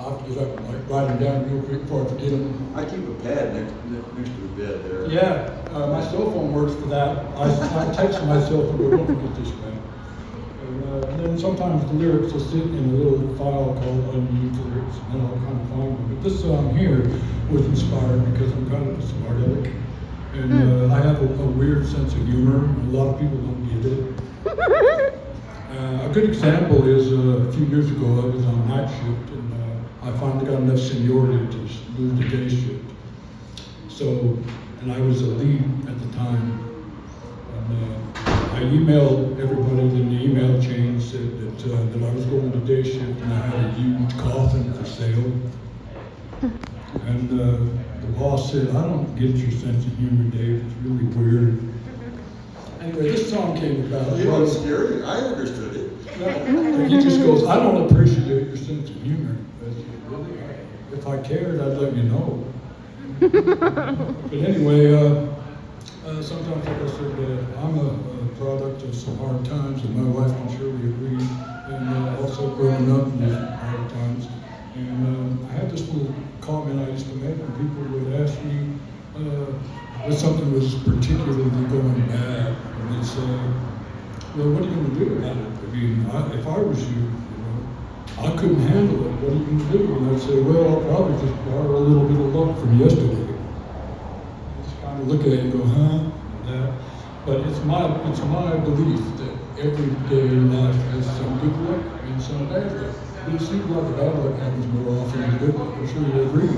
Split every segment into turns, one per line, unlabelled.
I'll have to get up and like write them down real quick before I forget them.
I keep a pad next to the bed there.
Yeah, my cell phone works for that. I text myself and go, don't forget this, man. And then sometimes the lyrics will sit in a little file called unused lyrics, and then I'll kind of find them. But this song here was inspired because I'm kind of a smart aleck, and I have a weird sense of humor. A lot of people don't get it. A good example is a few years ago I was on night shift, and I finally got enough seniority to move to day shift. So, and I was a lead at the time. And I emailed everybody in the email chain, said that I was going to day shift and I had a huge coffin for sale. And the boss said, I don't get your sense of humor, Dave. It's really weird. Anyway, this song came about.
It was scary. I understood it.
And he just goes, I don't appreciate your sense of humor. I said, really? If I cared, I'd let you know. But anyway, sometimes, like I said, I'm a product of some hard times, and my wife and Shirley agreed, and also growing up in hard times. And I had this little comment I used to make when people would ask me if something was particularly going bad, and they'd say, well, what are you going to do about it? I mean, if I was you, I couldn't handle it. What are you going to do? And I'd say, well, I'll probably just borrow a little bit of luck from yesterday. Just kind of look at it and go, huh? That. But it's my belief that everyday life has some good luck and some bad luck. But it seems like the bad luck happens more often than the good luck. I'm sure you agree.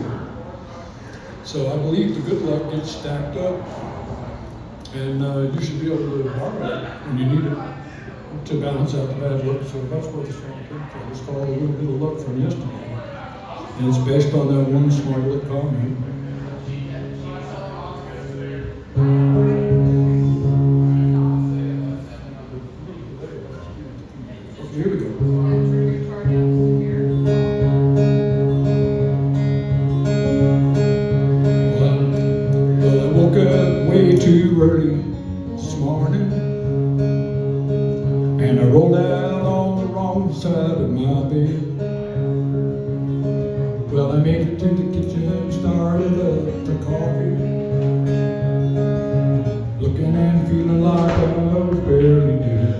So I believe the good luck gets stacked up, and you should be able to borrow it when you need it to balance out the bad luck. So that's what the song came from. It's called A Little Bit of Luck from Yesterday. And it's based on that one smart aleck comment. Here we go. Well, I woke up way too early this morning, and I rolled out on the wrong side of my bed. Well, I made it to the kitchen, started up the coffee, looking and feeling like I was barely dead.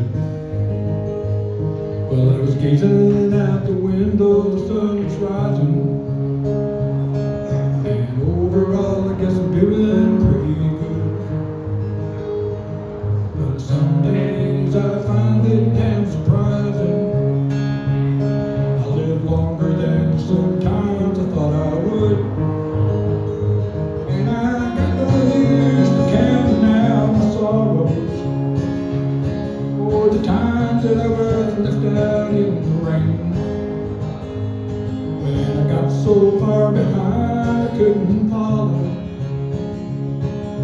Well, I was gazing out the window, the sun was rising, and overall I guess I'm doing pretty good. But some days I find it damn surprising. I live longer than sometimes I thought I would, and I got no use to counting out my sorrows, or the times that I was left out in the rain. When I got so far behind I couldn't follow,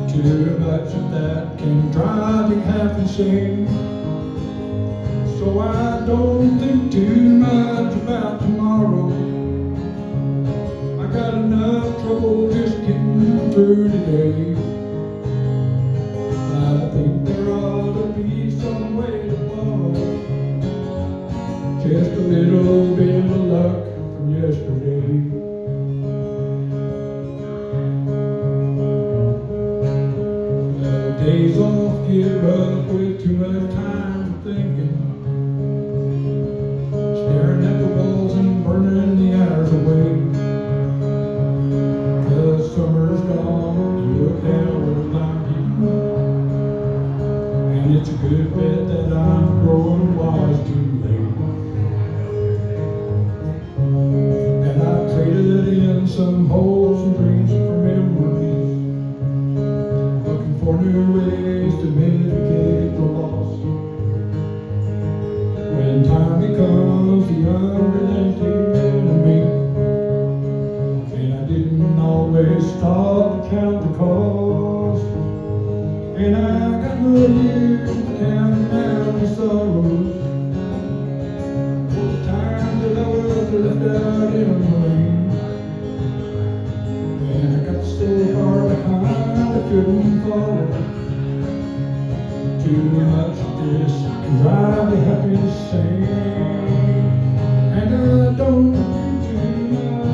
too much of that can drive me half insane. So I don't think too much about tomorrow. I got enough trouble just getting through today. I think there ought to be some way to borrow just a little bit of luck from yesterday. Well, days off get rough with too much time thinking, staring at the walls and burning the hours away. 'Cause summer's gone, look how old I'm getting, and it's a good bet that I'm growing wise too late. And I've traded in some hopes and dreams for memories, looking for new ways to mitigate the loss. When time becomes the unrelenting enemy, and I didn't always stop to count the cost, and I got no use to count down the sorrows, for the times that I was left out in the rain. When I got so far behind I couldn't follow, too much of this can drive me half insane. And I don't do too much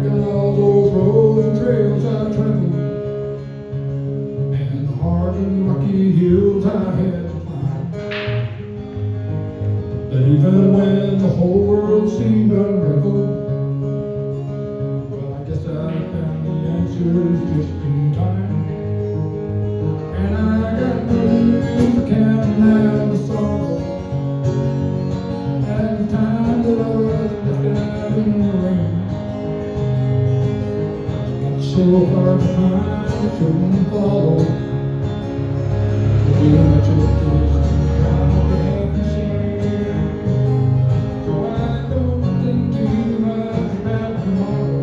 got all those roads and trails I traveled, and the hard and rocky hills I had to climb. But even when the whole world seemed unraveled, well, I guess I found the answers just in time. And I got moved to counting out the sorrow and the time that I was left out in the rain. Got so far behind I couldn't follow. Too much of this time to have to say. So I don't think too much about tomorrow.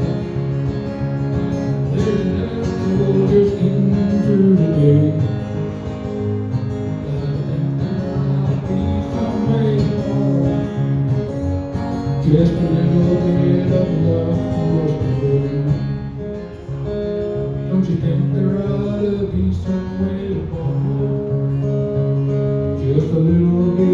There's enough just getting through the day. Just a little bit of love was the don't you think there ought to be some way to borrow? Just a little bit